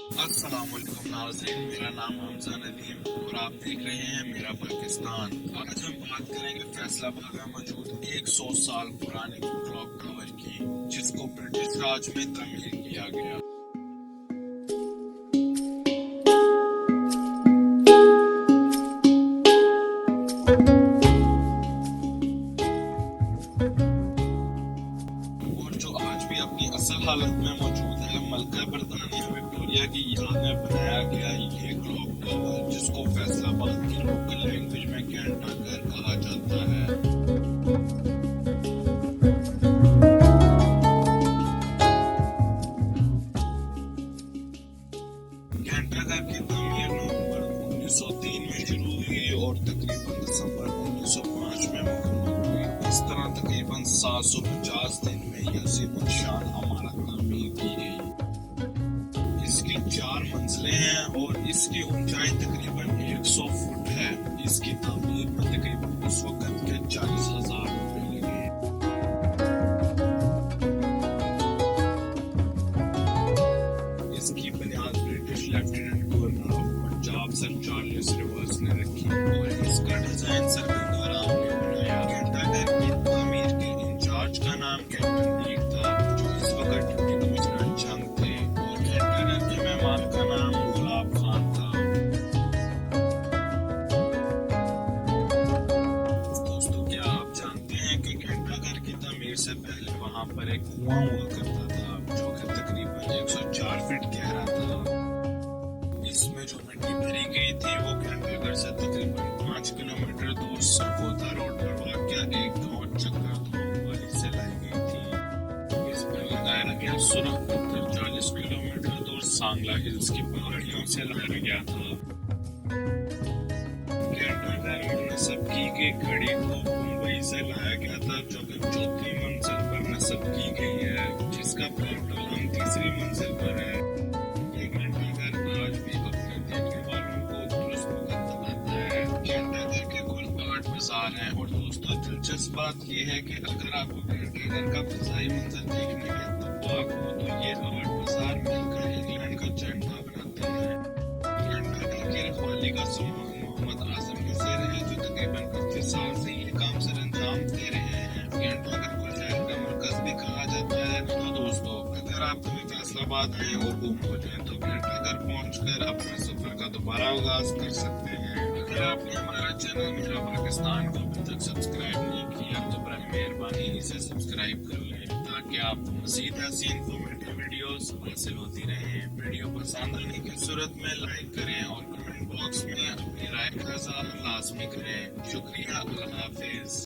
السلام علیکم ناظرین، میرا نام حمزہ ندیم اور آپ دیکھ رہے ہیں میرا پاکستان۔ آج ہم بات کریں گے فیصل آباد میں موجود 100 سال پرانے کلاک ٹاور کی، جس کو برٹش راج میں تعمیر کیا گیا۔ اور جو آج بھی اپنی اصل حالت میں موجود ہے، ملکہ برطانیہ وکٹوریہ کی یاد میں بنایا گیا یہ کلاک ٹاور، جس کو فیصل آباد کی لوکل لینگویج میں گھنٹہ گھر کہا جاتا ہے۔ گھنٹہ گھر کی تعمیر نومبر 1903 میں شروع ہوئی اور تقریباً دسمبر 1905 میں مکمل ہوئی۔ اس طرح تقریباً 750 دن میں یہ عظیم الشان عمارت تعمیر کی گئی۔ اس کی 4 منزلیں ہیں اور اس کی اونچائی تقریباً 100 فٹ ہے۔ اس کی تعمیر میں تقریباً اس وقت کے 40,000 روپے لگے۔ اس کی بنیاد British lieutenant governor of Punjab sir Charles reverse نے رکھی اور اس کا ڈیزائن سر گنگا رام نے بنایا۔ گھنٹہ گھر کی تعمیر کے انچارج کا نام کیپٹن ڈیک تھا، جو اس وقت ڈپٹی کمشنر جنگ تھے، اور گھنٹہ گھر کے مہمان کا نام گلاب خان تھا۔ دوستو، کیا آپ جانتے ہیں کہ گھنٹہ گھر کی تعمیر سے پہلے وہاں پر ایک کنواں ہوا کرتا تھا، جو کہ تقریباً 104 فٹ گہرا تھا۔ اس میں جو مٹی بھری گئی تھی وہ گھنٹہ گھر سے تقریباً 5 کلومیٹر دور سرگودا روڈ پر واقع ایک گاؤں چکر والی سے لائی گئی تھی۔ اس پر لگایا گیا سرخ پتھر 40 کلومیٹر دور سانگلا ہلز کی پہاڑیوں سے لایا گیا تھا۔ گھنٹہ گھر میں نصب کی گئی گھڑی کو ممبئی سے لایا گیا تھا، جو کہ 4تھی منزل پر نصب کی گئی ہے، جس کا پورٹل 3ری منزل پر ہے۔ یہ گھنٹہ گھر آج بھی اپنے دیکھنے والوں کو درست وقت بتاتا ہے۔ گھنٹہ گھر کے کل 8 بازار ہیں، اور دوستو دلچسپ بات یہ ہے کہ اگر آپ کو گھنٹہ گھر کا فضائی منظر دیکھنے میں اتفاق ہو تو یہ 8 بازار مل کر انگلینڈ کا جھنڈا بناتے ہیں۔ گھنٹہ گھر کی رکھوالی کا سامان محمد اعظم کے زیر ہے، جو تقریباً 25 سال سے یہ کام سر انجام دے رہے ہیں۔ گھنٹہ گھر کو شہر کا مرکز بھی کہا جاتا ہے۔ تو دوستو، اگر آپ کبھی فیصل آباد آئیں اور گم ہو جائیں تو گھنٹہ گھر پہنچ کر اپنے سفر کا دوبارہ آغاز کر سکتے ہیں۔ اگر آپ نے ہمارا چینل میرا پاکستان کو ابھی تک سبسکرائب نہیں کیا تو برائے مہربانی اسے سبسکرائب کر لیں، تاکہ آپ کو مزید ایسی انفارمیٹیو ویڈیوز حاصل ہوتی رہیں۔ ویڈیو پسند آنے کی صورت میں لائک کریں اور کمنٹ باکس میں اپنی رائے کا اظہار لازمی کریں۔ شکریہ، اللہ حافظ۔